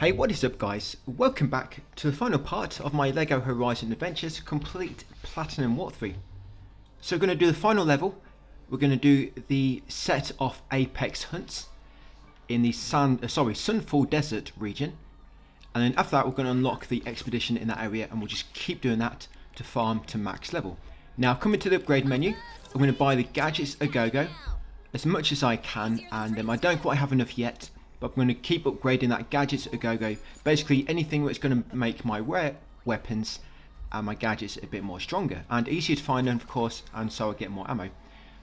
Hey, what is up guys? Welcome back to the final part of my Lego Horizon Adventures complete platinum walkthrough. So we're going to do the final level. We're going to do the set of apex hunts in the Sunfall Desert region. And then after that we're going to unlock the expedition in that area, and we'll just keep doing that to farm to max level. Now coming to the upgrade menu, I'm going to buy the gadgets a go-go as much as I can, and I don't quite have enough yet. But I'm going to keep upgrading that gadgets a go-go. Basically anything that's going to make my rare weapons and my gadgets a bit more stronger and easier to find, of course, and so I get more ammo.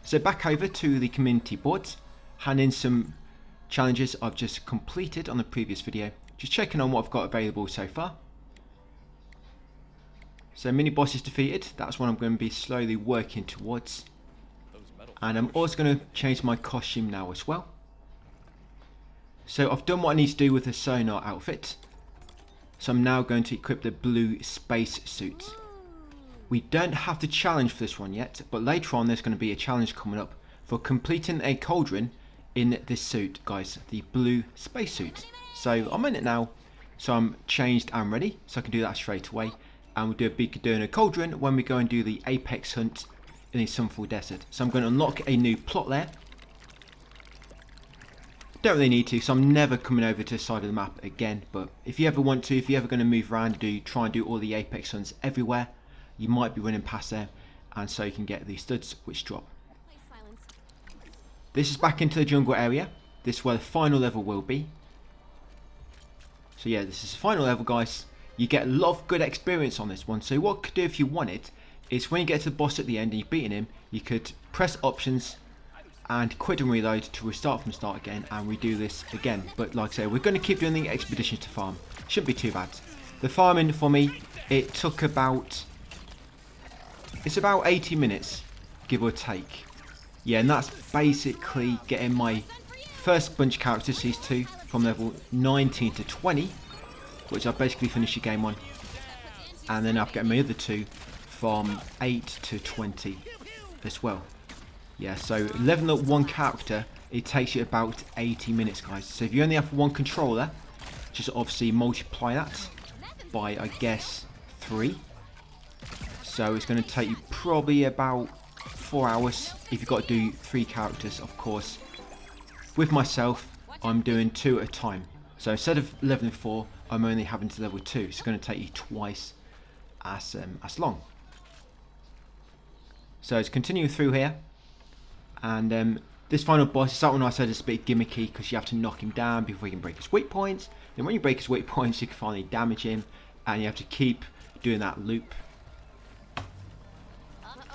So back over to the community boards, hand in some challenges I've just completed on the previous video. Just checking on what I've got available so far. So mini bosses defeated, that's what I'm going to be slowly working towards. And I'm also going to change my costume now as well. So I've done what I need to do with the sonar outfit. So I'm now going to equip the blue space suit. We don't have the challenge for this one yet, but later on there's going to be a challenge coming up for completing a cauldron in this suit, guys, the blue space suit. So I'm in it now, so I'm changed and ready, so I can do that straight away. And we'll doing a cauldron when we go and do the apex hunt in the Sunfall Desert. So I'm going to unlock a new plot there. Don't really need to, so I'm never coming over to the side of the map again, but if you ever want to, if you're ever going to move around and try and do all the apex hunts everywhere, you might be running past there, and so you can get the studs which drop. This is back into the jungle area. This is where the final level will be. So yeah, this is the final level, guys. You get a lot of good experience on this one, so what you could do if you wanted is when you get to the boss at the end and you've beaten him, you could press options and quit and reload to restart from the start again and redo this again. But like I say, we're going to keep doing the expeditions to farm. Shouldn't be too bad. The farming for me, it took about 80 minutes, give or take. Yeah, and that's basically getting my first bunch of characters, these two, from level 19 to 20, which I basically finished the game on. And then I've got my other two from 8 to 20 as well. Yeah, so leveling up one character, it takes you about 80 minutes, guys. So if you only have one controller, just obviously multiply that by, I guess, 3. So it's going to take you probably about 4 hours if you've got to do 3 characters, of course. With myself, I'm doing 2 at a time. So instead of leveling 4, I'm only having to level 2. So it's going to take you twice as long. So it's continuing through here. And this final boss is that one I said is a bit gimmicky because you have to knock him down before you can break his weak points. Then when you break his weak points, you can finally damage him, and you have to keep doing that loop.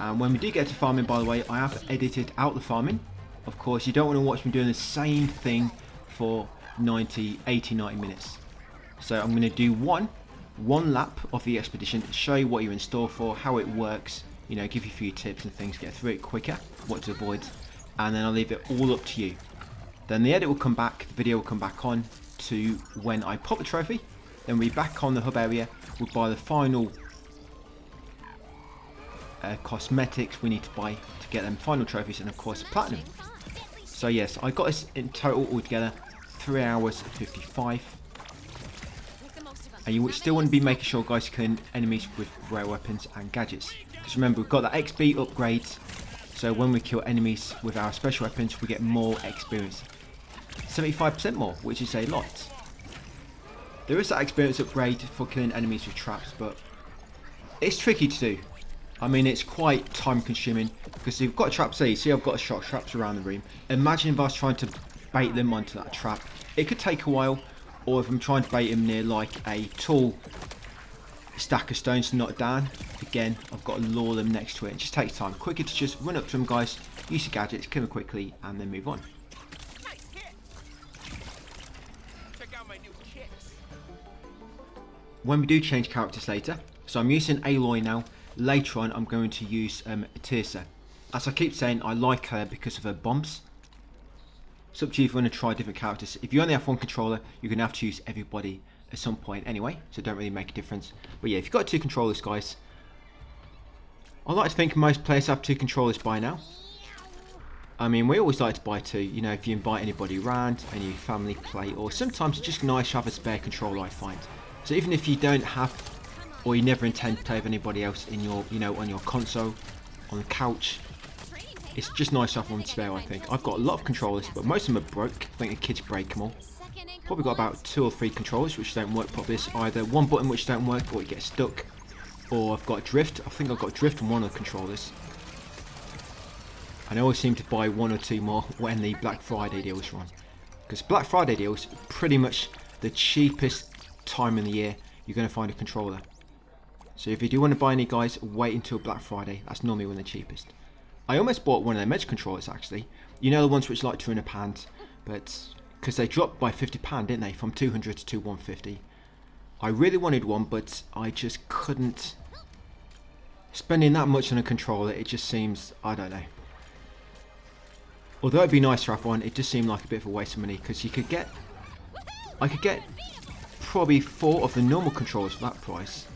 And when we do get to farming, by the way, I have edited out the farming. Of course, you don't want to watch me doing the same thing for 80, 90 minutes. So I'm going to do one lap of the expedition, show you what you're in store for, how it works. You know, give you a few tips and things, get through it quicker, what to avoid, and then I'll leave it all up to you. Then the edit will come back, the video will come back on to when I pop the trophy, then we'll be back on the hub area, we'll buy the final cosmetics we need to buy to get them final trophies, and of course platinum. So yes, I got this in total altogether 3 hours 55. And you still want to be making sure, guys, you kill enemies with rare weapons and gadgets. Because remember, we've got that XP upgrade, so when we kill enemies with our special weapons, we get more experience. 75% more, which is a lot. There is that experience upgrade for killing enemies with traps, but it's tricky to do. I mean, it's quite time consuming, because you've got traps there. You see I've got shock traps around the room. Imagine if I was trying to bait them onto that trap. It could take a while. Or if I'm trying to bait him near like a tall stack of stones to knock down, again, I've got to lure them next to it. It just takes time. Quicker to just run up to them, guys, use your gadgets, kill them quickly, and then move on. When we do change characters later, so I'm using Aloy now. Later on, I'm going to use Tirsa. As I keep saying, I like her because of her bombs. It's up to you if you want to try different characters. If you only have one controller, you're going to have to use everybody at some point anyway, so it don't really make a difference. But yeah, if you've got 2 controllers, guys, I like to think most players have 2 controllers by now. I mean, we always like to buy two, you know, if you invite anybody around and your family play, or sometimes it's just nice to have a spare controller, I find. So even if you don't have, or you never intend to play with anybody else in your, you know, on your console, on the couch, it's just nice to have one spare, I think. I've got a lot of controllers, but most of them are broke. I think the kids break them all. Probably got about 2 or 3 controllers which don't work properly. It's either one button which don't work, or it gets stuck, or I've got drift. I think I've got drift on one of the controllers. And I always seem to buy 1 or 2 more when the Black Friday deals run. Because Black Friday deals pretty much the cheapest time in the year you're going to find a controller. So if you do want to buy any, guys, wait until Black Friday. That's normally when they're cheapest. I almost bought one of their Edge controllers, actually. You know, the ones which like £200, but because they dropped by £50, didn't they, from 200 to 150. I really wanted one, but I just couldn't. Spending that much on a controller, it just seems, I don't know. Although it'd be nice to have one, it just seemed like a bit of a waste of money, because you could get, I could get probably 4 of the normal controllers for that price.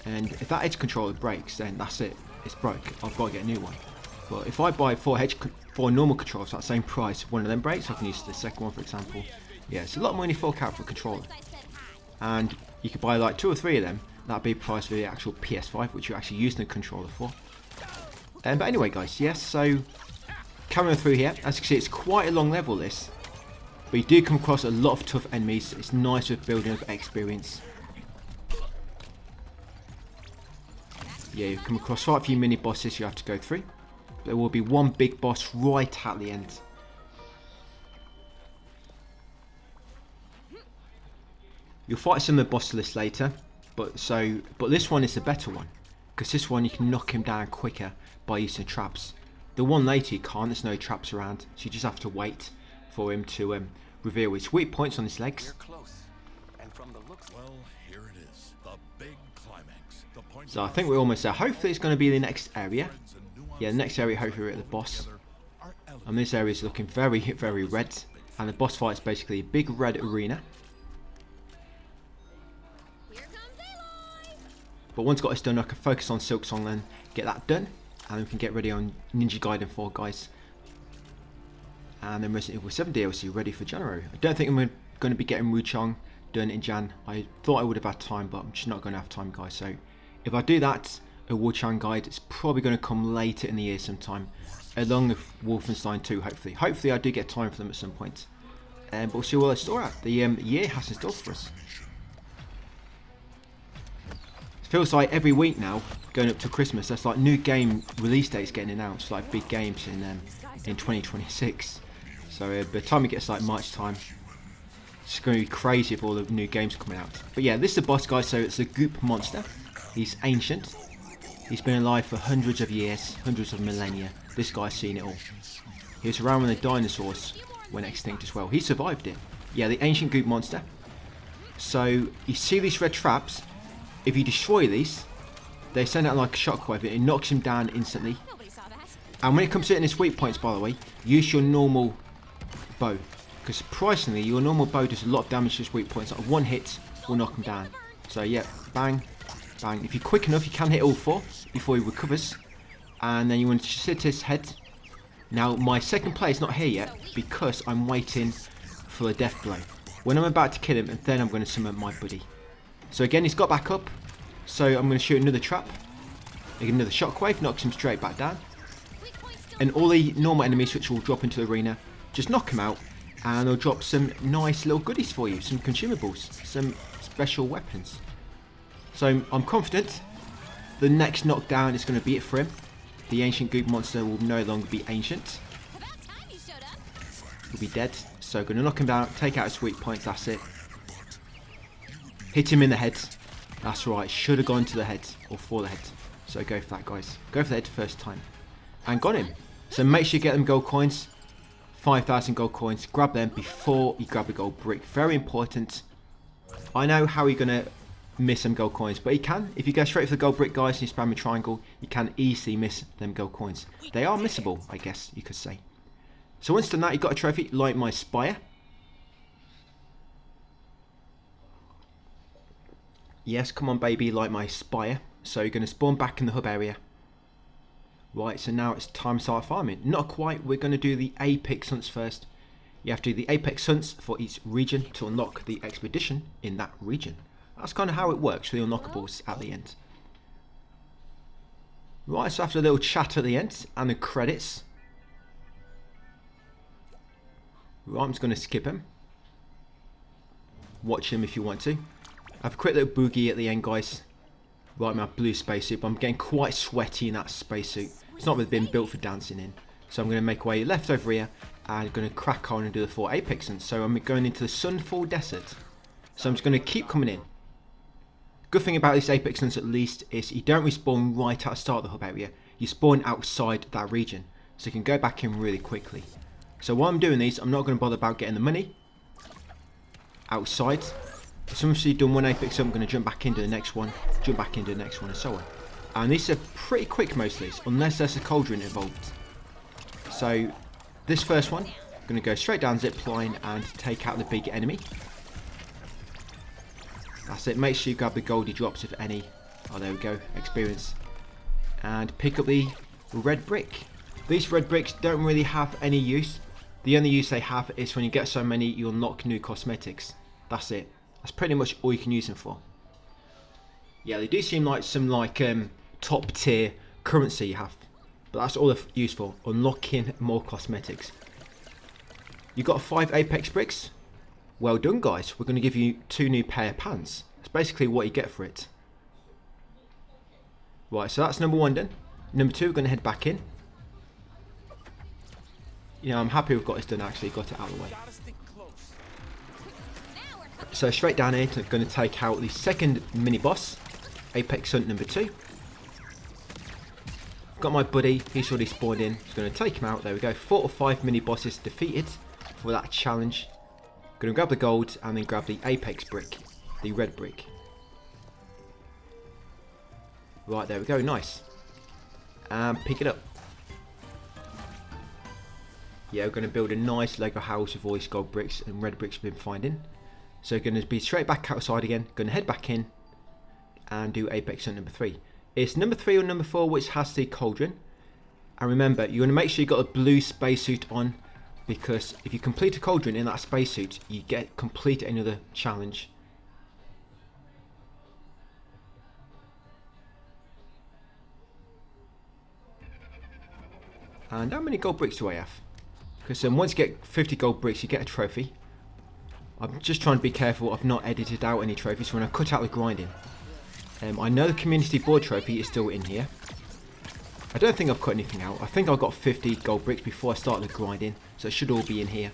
And if that Edge controller breaks, then that's it. It's broke. I've got to get a new one. But if I buy 4 normal controllers for that same price, one of them breaks, I can use the second one, for example. Yeah, it's a lot of money fork out for a controller. And you could buy like 2 or 3 of them. That'd be the price for the actual PS5, which you're actually using the controller for. But anyway, guys, yes, so carrying through here. As you can see, it's quite a long level, this. But you do come across a lot of tough enemies. It's nice with building up experience. Yeah, you come across quite a few mini bosses you have to go through. There will be one big boss right at the end. You'll fight some of the boss lists later, but this one is the better one, because this one you can knock him down quicker by using traps. The one later you can't. There's no traps around, so you just have to wait for him to reveal his weak points on his legs. So I think we're almost there. Hopefully it's going to be the next area. Yeah, the next area, hopefully we're at the boss. And this area is looking very, very red. And the boss fight is basically a big red arena. But once got this done, I can focus on Silk Song then, get that done. And we can get ready on Ninja Gaiden 4, guys. And then Resident Evil 7 DLC ready for January. I don't think I'm going to be getting Wuchang done in Jan. I thought I would have had time, but I'm just not going to have time, guys. So if I do that, a Wuchang guide, it's probably going to come later in the year sometime, along with Wolfenstein 2, hopefully. Hopefully I do get time for them at some point. But we'll see what it's all at. The year has in store for us. It feels like every week now, going up to Christmas, that's like new game release dates getting announced, like big games in 2026. So by the time it gets like March time, it's going to be crazy with all the new games coming out. But yeah, this is the boss, guy. So it's a goop monster. He's ancient. He's been alive for hundreds of years, hundreds of millennia. This guy's seen it all. He was around when the dinosaurs went extinct as well. He survived it. Yeah, the ancient goop monster. So you see these red traps. If you destroy these, they send out like a shockwave and it knocks him down instantly. And when it comes to hitting his weak points, by the way, use your normal bow. Because surprisingly, your normal bow does a lot of damage to his weak points. Like one hit will knock him down. So yeah, bang, bang. If you're quick enough, you can hit all 4 before he recovers. And then you want to just hit his head. Now, my second player is not here yet because I'm waiting for a death blow. When I'm about to kill him, and then I'm going to summon my buddy. So again, he's got back up. So I'm going to shoot another trap. Another shockwave, knocks him straight back down. And all the normal enemies which will drop into the arena, just knock him out. And they'll drop some nice little goodies for you. Some consumables. Some special weapons. So I'm confident the next knockdown is going to be it for him. The ancient goop monster will no longer be ancient. He'll be dead. So going to knock him down, take out his weak points, that's it. Hit him in the head. That's right, should have gone to the head, or for the head. So go for that, guys. Go for the head first time. And got him. So make sure you get them gold coins. 5,000 gold coins. Grab them before you grab a gold brick. Very important. I know how you're going to miss some gold coins, but you can. If you go straight for the gold brick, guys, and you spam a triangle, you can easily miss them gold coins. They are missable, I guess you could say. So once done that, you've got a trophy, like my spire. Yes, come on baby, like my spire. So you're going to spawn back in the hub area. Right, so now it's time to start farming. Not quite, we're going to do the apex hunts first. You have to do the apex hunts for each region to unlock the expedition in that region. That's kind of how it works for the unlockables at the end. Right, so after a little chat at the end and the credits. Right, I'm just going to skip him. Watch him if you want to. Have a quick little boogie at the end, guys. Right, my blue spacesuit, but I'm getting quite sweaty in that spacesuit. It's not really been built for dancing in. So I'm going to make way left over here and I'm going to crack on and do the 4 apex hunts. So I'm going into the Sunfall Desert. So I'm just going to keep coming in. Good thing about this apex hunts at least is you don't respawn right at the start of the hub area. You spawn outside that region. So you can go back in really quickly. So while I'm doing these, I'm not going to bother about getting the money outside. As soon as you've done one apex hunt, I'm going to jump back into the next one, jump back into the next one, and so on. And these are pretty quick, most of these, unless there's a cauldron involved. So this first one, I'm going to go straight down zip line and take out the big enemy. That's it. Make sure you grab the goldy drops if any. Oh, there we go. Experience. And pick up the red brick. These red bricks don't really have any use. The only use they have is when you get so many, you unlock new cosmetics. That's it. That's pretty much all you can use them for. Yeah, they do seem like some top tier currency you have. But that's all they're used for. Unlocking more cosmetics. You got 5 apex bricks? Well done, guys. We're going to give you 2 new pair of pants. That's basically what you get for it. Right, so that's number 1 done. Number 2, we're going to head back in. You know, I'm happy we've got this done actually. Got it out of the way. So straight down here, I'm going to take out the second mini boss, Apex Hunt number 2. Got my buddy, he's already spawned in. Just going to take him out. There we go. 4 or 5 mini bosses defeated for that challenge. Going to grab the gold and then grab the Apex brick, the red brick. Right, there we go. Nice. And pick it up. Yeah, we're going to build a nice Lego house with all these gold bricks and red bricks we've been finding. So going to be straight back outside again. Going to head back in and do Apex Hunt number 3. It's number 3 or number 4 which has the cauldron. And remember, you want to make sure you got a blue spacesuit on, because if you complete a cauldron in that spacesuit, you get complete another challenge. And how many gold bricks do I have? Because once you get 50 gold bricks, you get a trophy. I'm just trying to be careful I've not edited out any trophies when I cut out the grinding. I know the community board trophy is still in here. I don't think I've cut anything out. I think I got 50 gold bricks before I started the grinding, so it should all be in here.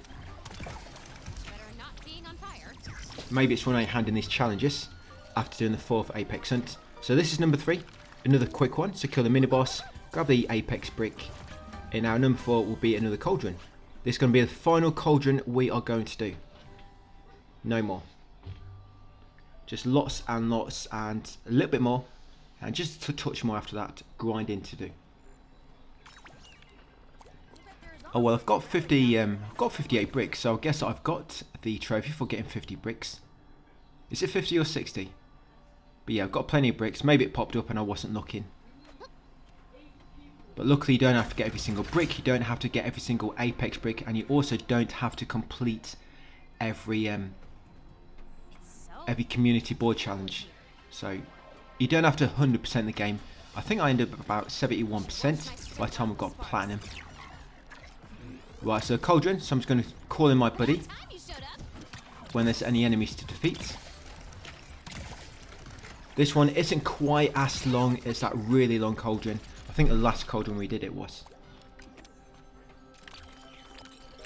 Maybe it's when I hand in these challenges after doing the 4th Apex Hunt. So this is number 3, another quick one. So kill the mini boss, grab the Apex brick, and now number 4 will be another cauldron. This is going to be the final cauldron we are going to do. No more. Just lots and lots and a little bit more, and just a touch more after that grinding to do. Oh well, I've got 58 bricks, so I guess I've got the trophy for getting 50 bricks. Is it 50 or 60? But yeah, I've got plenty of bricks. Maybe it popped up and I wasn't looking. But luckily you don't have to get every single brick, you don't have to get every single Apex brick, and you also don't have to complete every community board challenge. So you don't have to 100% the game. I think I ended up about 71% by the time I got platinum. Right, so cauldron, so I'm just going to call in my buddy when there's any enemies to defeat. This one isn't quite as long as that really long cauldron. I think the last cauldron we did it was.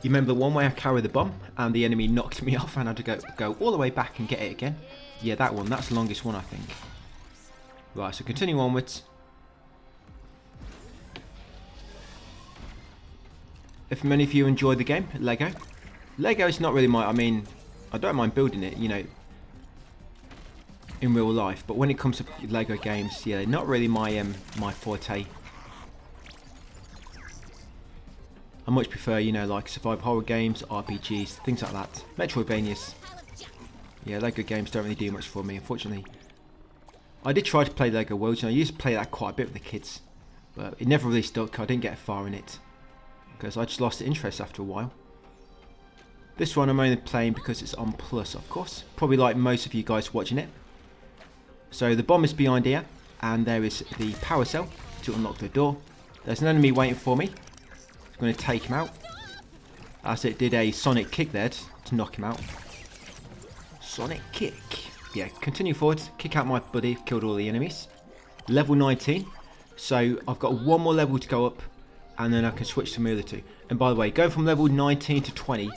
You remember the one where I carried the bomb and the enemy knocked me off and I had to go all the way back and get it again? Yeah, that one. That's the longest one, I think. Right, so continue onwards. If many of you enjoy the game, Lego is not really my, I don't mind building it, you know, in real life, but when it comes to Lego games, yeah, they're not really my my forte. I much prefer, you know, like survival horror games, RPGs, things like that. Metroidvanias. Yeah, Lego games don't really do much for me, unfortunately. I did try to play Lego Worlds, and I used to play that quite a bit with the kids. But it never really stuck. I didn't get far in it because I just lost interest after a while. This one I'm only playing because it's on plus, of course. Probably like most of you guys watching it. So the bomb is behind here, and there is the power cell to unlock the door. There's an enemy waiting for me. I'm going to take him out, as it did a sonic kick there to knock him out. Sonic kick. Yeah, continue forward, kick out my buddy, killed all the enemies. Level 19. So I've got one more level to go up, and then I can switch to my other two. And by the way, going from level 19 to 20,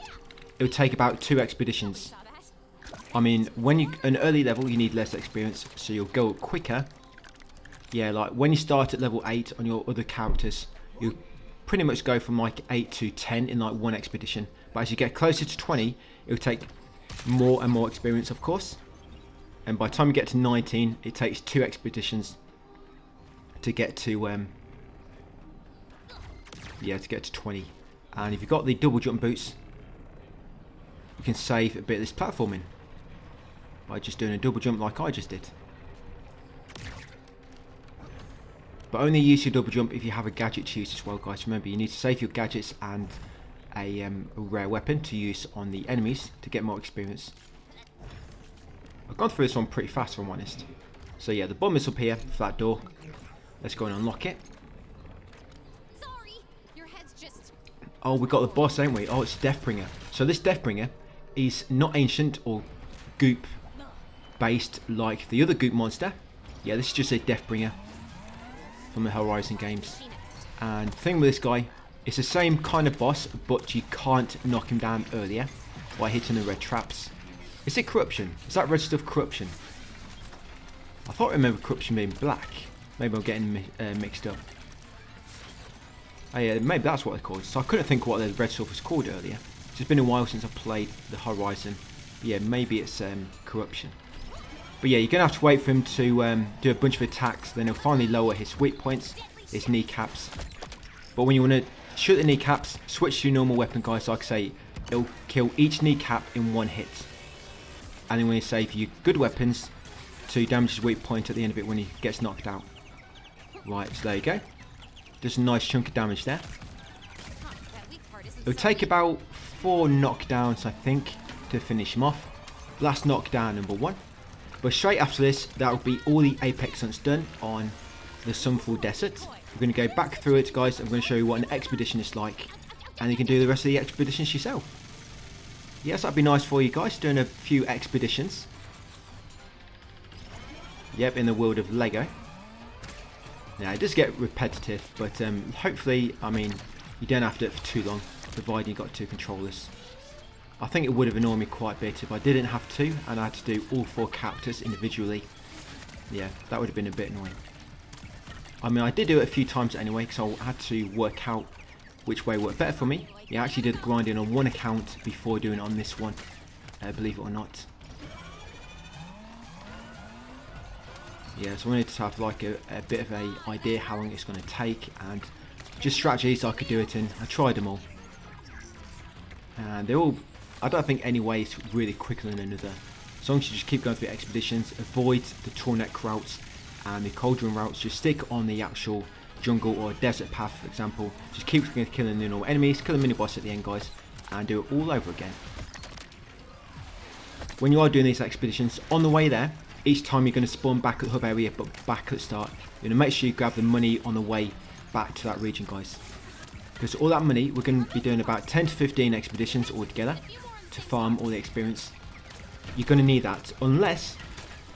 it would take about 2 expeditions. I mean, when you an early level, you need less experience, so you'll go up quicker. Yeah, like when you start at level 8 on your other characters, you pretty much go from like 8 to 10 in like one expedition. But as you get closer to 20, it'll take more and more experience, of course. And by the time you get to 19, it takes 2 expeditions to get to to get to 20. And if you've got the double jump boots, you can save a bit of this platforming by just doing a double jump like I just did. But only use your double jump if you have a gadget to use as well, guys. Remember, you need to save your gadgets and a rare weapon to use on the enemies to get more experience. I've gone through this one pretty fast, if I'm honest. So yeah, the bomb is up here for that door. Let's go and unlock it. Sorry, your head's just... Oh, we got the boss, ain't we? Oh, it's Deathbringer. So this Deathbringer is not ancient or goop based like the other goop monster. Yeah, this is just a Deathbringer from the Horizon games. And the thing with this guy, it's the same kind of boss, but you can't knock him down earlier by hitting the red traps. Is it corruption? Is that red stuff corruption? I thought I remember corruption being black. Maybe I'm getting mixed up. Oh yeah, maybe that's what it's called. So I couldn't think what the red stuff was called earlier. It's been a while since I played the Horizon. But yeah, maybe it's corruption. But yeah, you're going to have to wait for him to do a bunch of attacks. Then he'll finally lower his weak points, his kneecaps. But when you want to shoot the kneecaps, switch to your normal weapon, guys. Like I say, it'll kill each kneecap in one hit. And then when you save your good weapons to damage his weak point at the end of it when he gets knocked out. Right, so there you go. Just a nice chunk of damage there. It'll take about 4 knockdowns, I think, to finish him off. Last knockdown, number 1. But straight after this, that will be all the Apex hunts done on the Sunfall Desert. We're going to go back through it, guys. I'm going to show you what an expedition is like. And you can do the rest of the expeditions yourself. Yes, that'd be nice for you guys, doing a few expeditions. Yep, in the world of Lego. Now, it does get repetitive, but hopefully, I mean, you don't have to do it for too long, provided you've got 2 controllers. I think it would have annoyed me quite a bit if I didn't have to, and I had to do all 4 characters individually. Yeah, that would have been a bit annoying. I mean, I did do it a few times anyway, because I had to work out which way worked better for me. Yeah, I actually did the grinding on one account before doing it on this one, believe it or not. Yeah, so I wanted to have like a bit of an idea how long it's going to take, and just strategies I could do it in. I tried them all. And they're all, I don't think any way is really quicker than another. As long as you just keep going through expeditions, avoid the Tornek routes and the Cauldron routes, just stick on the actual jungle or desert path, for example. Just keep killing the normal enemies, kill the mini boss at the end, guys, and do it all over again. When you are doing these expeditions, on the way there, each time you're going to spawn back at the hub area, but back at the start. You're going to make sure you grab the money on the way back to that region, guys. Because all that money, we're going to be doing about 10 to 15 expeditions altogether to farm all the experience. You're going to need that, unless,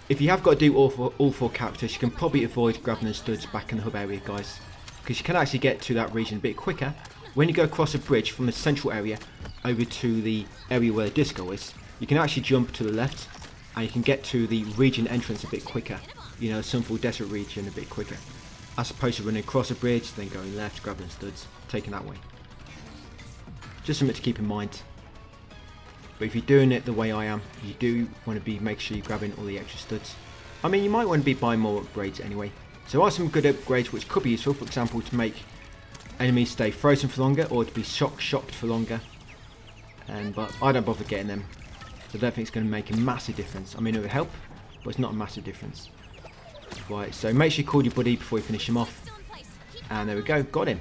if you have got to do all 4 characters, you can probably avoid grabbing the studs back in the hub area, guys. Because you can actually get to that region a bit quicker when you go across a bridge from the central area over to the area where the disco is. You can actually jump to the left, and you can get to the region entrance a bit quicker. You know, Sunfall Desert region a bit quicker. As opposed to running across a bridge, then going left, grabbing studs, taking that way. Just something to keep in mind. But if you're doing it the way I am, you do want to make sure you're grabbing all the extra studs. I mean, you might want to be buying more upgrades anyway. So there are some good upgrades which could be useful, for example, to make enemies stay frozen for longer, or to be shocked for longer. But I don't bother getting them. So I don't think it's going to make a massive difference. I mean, it would help, but it's not a massive difference. Right, so make sure you call your buddy before you finish him off. And there we go, got him.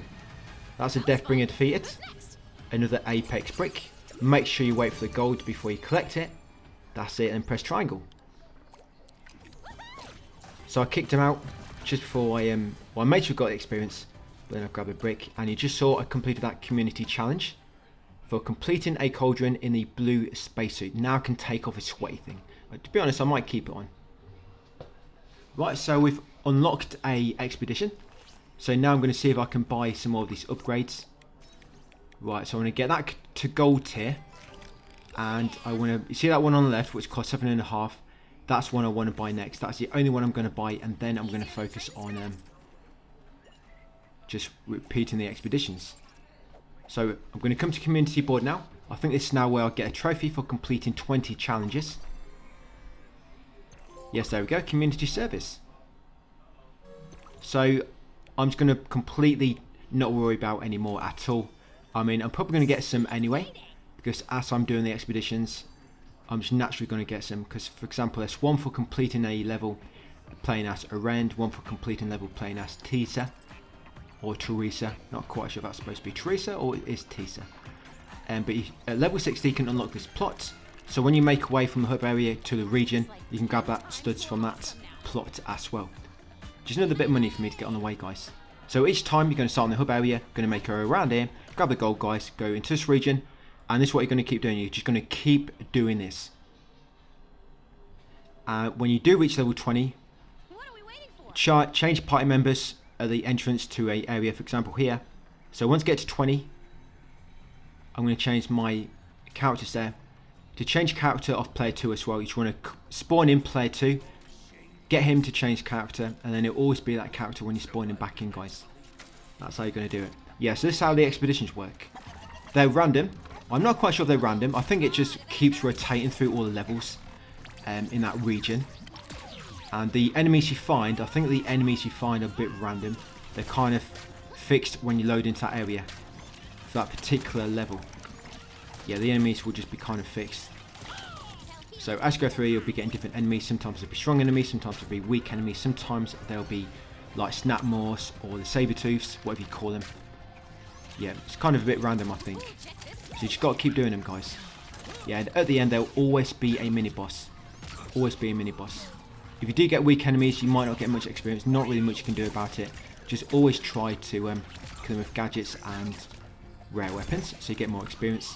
That's a Deathbringer defeated. Another Apex brick. Make sure you wait for the gold before you collect it. That's it, and press triangle. So I kicked him out just before I made sure I got the experience. But then I grabbed a brick, and you just saw I completed that community challenge for completing a cauldron in the blue spacesuit. Now I can take off a sweaty thing. But to be honest, I might keep it on. Right, so we've unlocked a expedition. So now I'm going to see if I can buy some more of these upgrades. Right, so I'm going to get that to gold tier. And I want to, you see that one on the left, which costs 7.5. That's one I want to buy next. That's the only one I'm going to buy, and then I'm going to focus on just repeating the expeditions. So I'm going to come to community board now. I think this is now where I'll get a trophy for completing 20 challenges. Yes, there we go, community service. So I'm just going to completely not worry about any more at all. I mean, I'm probably going to get some anyway, because as I'm doing the expeditions, I'm just naturally going to get some. Because, for example, there's one for completing a level playing as Arend, one for completing level playing as Tisa, or Teresa. Not quite sure if that's supposed to be Teresa or it is Tisa. But at level 60 you can unlock this plot. So when you make your way from the hub area to the region, you can grab that studs from that plot as well. Just another bit of money for me to get on the way, guys. So each time you're going to start in the hub area, going to make her around here, grab the gold, guys, go into this region, and this is what you're going to keep doing. You're just going to keep doing this. When you do reach level 20, change party members at the entrance to a area, for example here. So once you get to 20, I'm going to change my characters there. To change character of player 2 as well, you just want to spawn in player 2, get him to change character, and then it'll always be that character when you spawn him back in, guys. That's how you're going to do it. Yeah, so this is how the expeditions work. They're random. I'm not quite sure if they're random. I think it just keeps rotating through all the levels in that region. And the enemies you find, I think the enemies you find are a bit random. They're kind of fixed when you load into that area for that particular level. Yeah, the enemies will just be kind of fixed. So as you go through, you'll be getting different enemies. Sometimes they'll be strong enemies, sometimes they'll be weak enemies, sometimes they'll be like Snapmores or the Sabertooths, whatever you call them. Yeah, it's kind of a bit random, I think. So you just got to keep doing them, guys. Yeah, and at the end there'll always be a mini-boss. Always be a mini-boss. If you do get weak enemies, you might not get much experience. Not really much you can do about it. Just always try to kill them with gadgets and rare weapons, so you get more experience.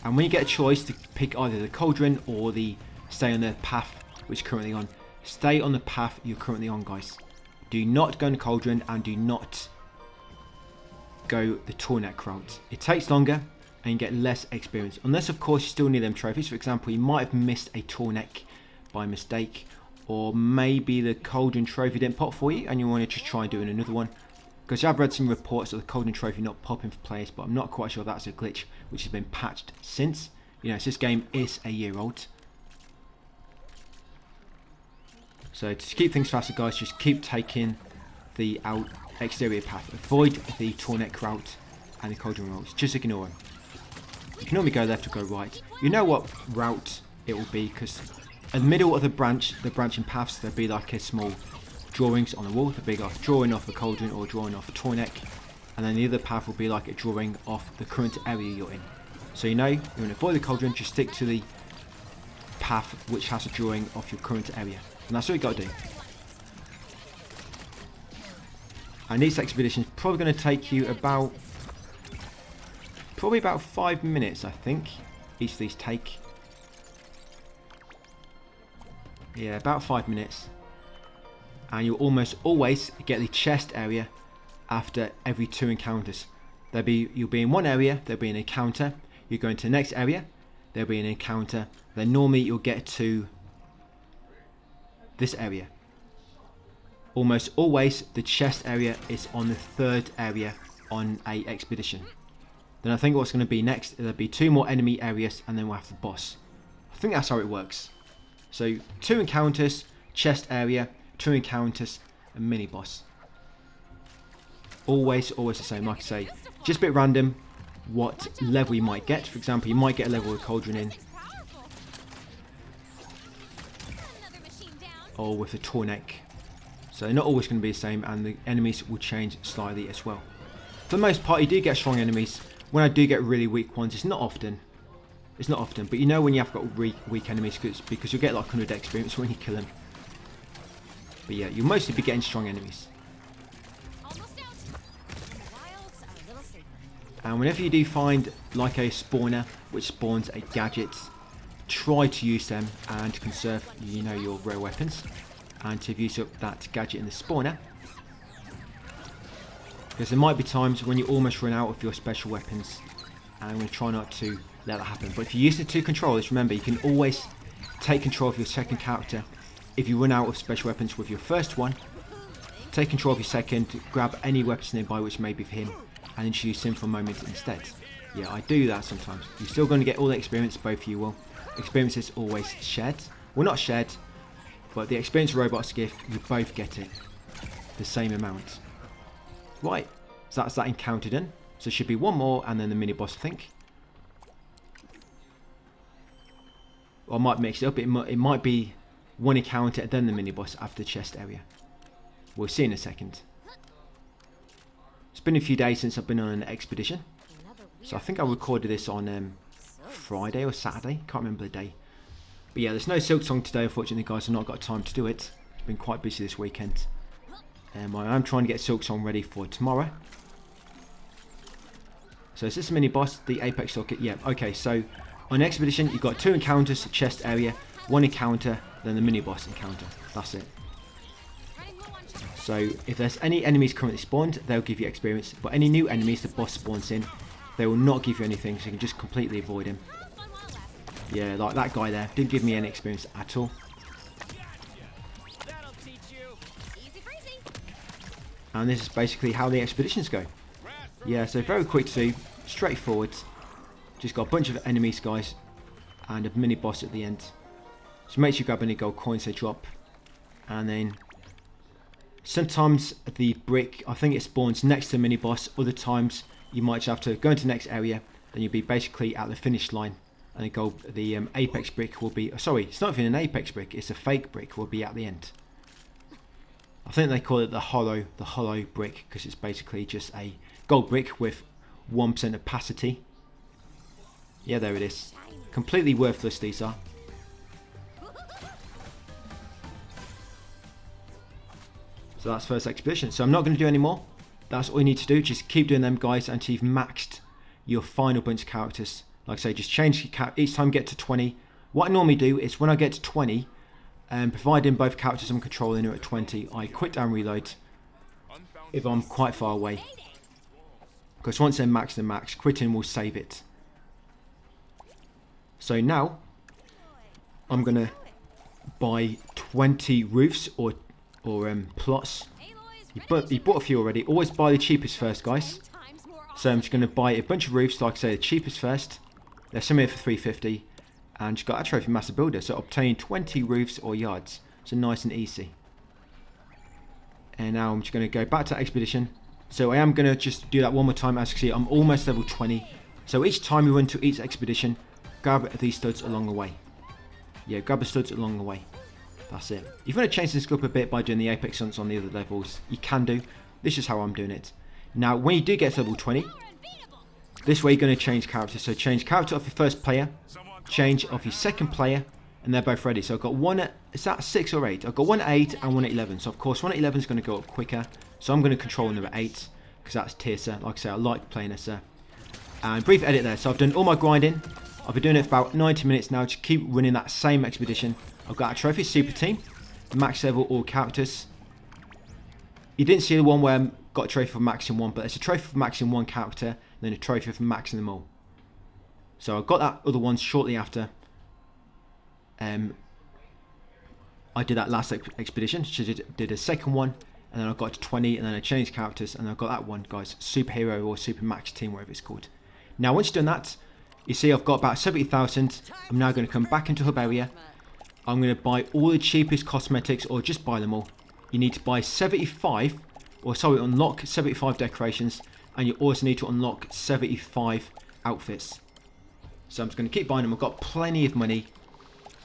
And when you get a choice to pick either the cauldron or the stay on the path which you're currently on, stay on the path you're currently on, guys. Do not go in the cauldron, and do not go the Tornek route. It takes longer and you get less experience. Unless, of course, you still need them trophies. For example, you might have missed a Tornek by mistake, or maybe the cauldron trophy didn't pop for you and you want to just try doing another one. Because I've read some reports of the cauldron trophy not popping for players, but I'm not quite sure that's a glitch which has been patched since. You know, so this game is a year old. So to keep things faster, guys, just keep taking the exterior path. Avoid the Tornek route and the cauldron routes. Just ignore them. You can normally go left or go right. You know what route it will be, because in the middle of the branching paths, there'll be like a small drawings on the wall. There'll be like a drawing off the cauldron or a drawing off the Tornek, and then the other path will be like a drawing off the current area you're in. So you know, you want to avoid the cauldron, just stick to the path which has a drawing of your current area, and that's what you got to do. And this expedition is probably going to take you about 5 minutes, I think. Each of these take. Yeah, about 5 minutes. And you'll almost always get the chest area after every 2 encounters. You'll be in one area, there'll be an encounter. You go into the next area, there'll be an encounter. Then normally you'll get to this area. Almost always the chest area is on the 3rd area on a expedition. Then I think what's going to be next, there'll be 2 more enemy areas, and then we'll have the boss. I think that's how it works. So 2 encounters, chest area, 2 encounters, and mini boss. Always the same. Like I say, just a bit random what level you might get. For example, you might get a level with cauldron in, or with a Tornek. So they're not always going to be the same, and the enemies will change slightly as well. For the most part, you do get strong enemies. When I do get really weak ones, it's not often. It's not often, but you know when you have got weak enemies because you'll get like 100 experience when you kill them. But yeah, you'll mostly be getting strong enemies. Almost out. The wilds are a little safer. And whenever you do find like a spawner which spawns a gadget, try to use them and conserve, you know, your rare weapons. And to use up that gadget in the spawner. Because there might be times when you almost run out of your special weapons. And I'm going to try not to let that happen. But if you use the two controllers, remember you can always take control of your second character. If you run out of special weapons with your first one, take control of your second, grab any weapons nearby which may be for him, and introduce him for a moment instead. Yeah, I do that sometimes. You're still going to get all the experience, both of you will. Experience is always shared. Well, not shared, but the experience robots gift, you both get it. The same amount. Right, so that's that encounter done. So there should be one more and then the mini boss, I think. Or I might mix it up. It might be one encounter and then the mini boss after the chest area. We'll see in a second. It's been a few days since I've been on an expedition. So I think I recorded this on Friday or Saturday. Can't remember the day. But yeah, there's no Silk Song today, unfortunately, guys. I've not got time to do it. It's been quite busy this weekend. I am trying to get Silk Song ready for tomorrow. So is this a mini boss? The Apex Socket? Yeah, okay. So on the expedition, you've got 2 encounters, chest area, 1 encounter, then the mini boss encounter. That's it. So if there's any enemies currently spawned, they'll give you experience. But any new enemies the boss spawns in, they will not give you anything, so you can just completely avoid him. Yeah, like that guy there. Didn't give me any experience at all. And this is basically how the expeditions go. Yeah, so very quick to do. Straightforward. Just got a bunch of enemies, guys. And a mini boss at the end. So make sure you grab any gold coins they drop. And then sometimes the brick, I think it spawns next to the mini boss. Other times you might just have to go into the next area. Then you'll be basically at the finish line. And the apex brick will be, sorry, it's not even an apex brick, it's a fake brick, will be at the end. I think they call it the hollow brick, because it's basically just a gold brick with 1% opacity. Yeah, there it is. Completely worthless, these are. So that's first expedition. So I'm not going to do any more. That's all you need to do. Just keep doing them, guys, until you've maxed your final bunch of characters. Like I say, just change each time you get to 20. What I normally do is when I get to 20, providing both characters I'm controlling are at 20, I quit and reload if I'm quite far away. Because once they're max, quitting will save it. So now, I'm going to buy 20 roofs or plots. You bought a few already. Always buy the cheapest first, guys. So I'm just going to buy a bunch of roofs, like I say, the cheapest first. They're some here for 350. And just got a trophy master builder. So obtain 20 roofs or yards. So nice and easy. And now I'm just going to go back to expedition. So I am going to just do that one more time. As you can see, I'm almost level 20. So each time you run to each expedition, grab these studs along the way. Yeah, grab the studs along the way. That's it. If you want to change this up a bit by doing the apex hunts on the other levels, you can do. This is how I'm doing it. Now, when you do get to level 20, this way you're going to change characters. So change character of your first player, change of your second player, and they're both ready. So I've got one at, is that 6 or 8? I've got one at 8 and one at 11. So of course one at 11 is going to go up quicker. So I'm going to control number 8 because that's Tirsa. Like I say, I like playing this. And brief edit there. So I've done all my grinding. I've been doing it for about 90 minutes now. Just keep running that same expedition. I've got a trophy super team, max level all characters. You didn't see the one where I got a trophy for maxing one, but there's a trophy for maxing one character, and then a trophy for maxing them all. So I got that other one shortly after I did that last expedition. So did a second one, and then I got to 20, and then I changed characters, and I got that one, guys, superhero or super max team, whatever it's called. Now once you've done that, you see I've got about 70,000. I'm now going to come back into hub area. I'm going to buy all the cheapest cosmetics, or just buy them all. You need to buy 75, or sorry, unlock 75 decorations, and you also need to unlock 75 outfits. So I'm just going to keep buying them. I've got plenty of money.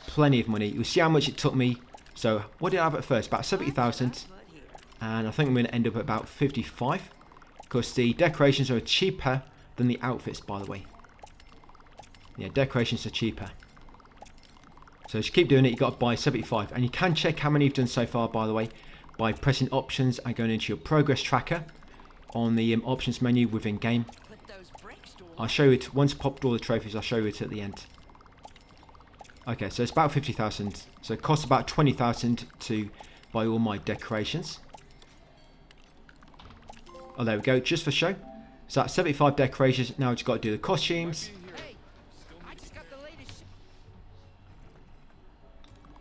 Plenty of money. You'll see how much it took me. So what did I have at first? About 70,000. And I think I'm going to end up at about 55. Because the decorations are cheaper than the outfits, by the way. Yeah, decorations are cheaper. So just keep doing it. You've got to buy 75. And you can check how many you've done so far, by the way, by pressing options and going into your progress tracker on the options menu within game. I'll show you it once I popped all the trophies. I'll show you it at the end. Okay, so it's about 50,000. So it costs about 20,000 to buy all my decorations. Oh, there we go, just for show. So that's 75 decorations. Now I've just got to do the costumes.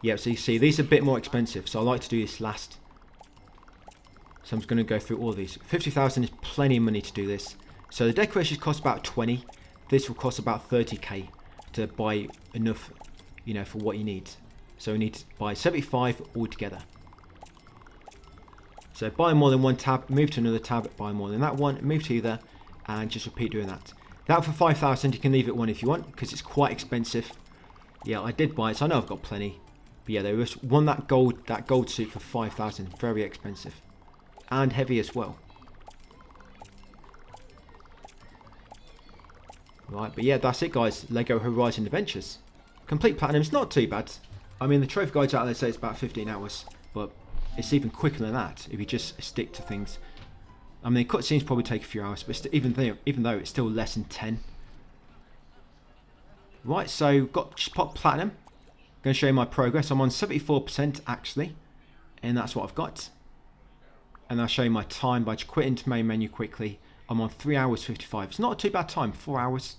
Yeah, so you see, these are a bit more expensive, so I like to do this last. So I'm just going to go through all of these. 50,000 is plenty of money to do this. So the decorations cost about 20. This will cost about 30k to buy enough, you know, for what you need. So we need to buy 75 altogether. So buy more than one tab, move to another tab, buy more than that one, move to either, and just repeat doing that. That for 5,000, you can leave it one if you want, because it's quite expensive. Yeah, I did buy it, so I know I've got plenty. But yeah, there was one that gold suit for 5,000, very expensive. And heavy as well. Right, but yeah, that's it guys, Lego Horizon Adventures. Complete Platinum's not too bad. I mean, the trophy guides out there say it's about 15 hours, but it's even quicker than that if you just stick to things. I mean, cutscenes probably take a few hours, but even though it's still less than 10. Right, so got just popped Platinum. Going to show you my progress. I'm on 74% actually, and that's what I've got. And I'll show you my time by just quitting to main menu quickly. I'm on 3 hours 55. It's not a too bad time, 4 hours.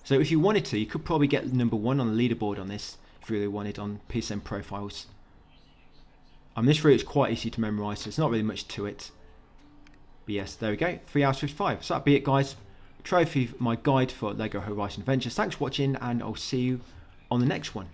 So if you wanted to, you could probably get number 1 on the leaderboard on this, if you really wanted, on PSN profiles. This route is quite easy to memorise, so there's not really much to it. But yes, there we go, 3 hours 55. So that'll be it guys. Trophy, my guide for Lego Horizon Adventures. Thanks for watching, and I'll see you on the next one.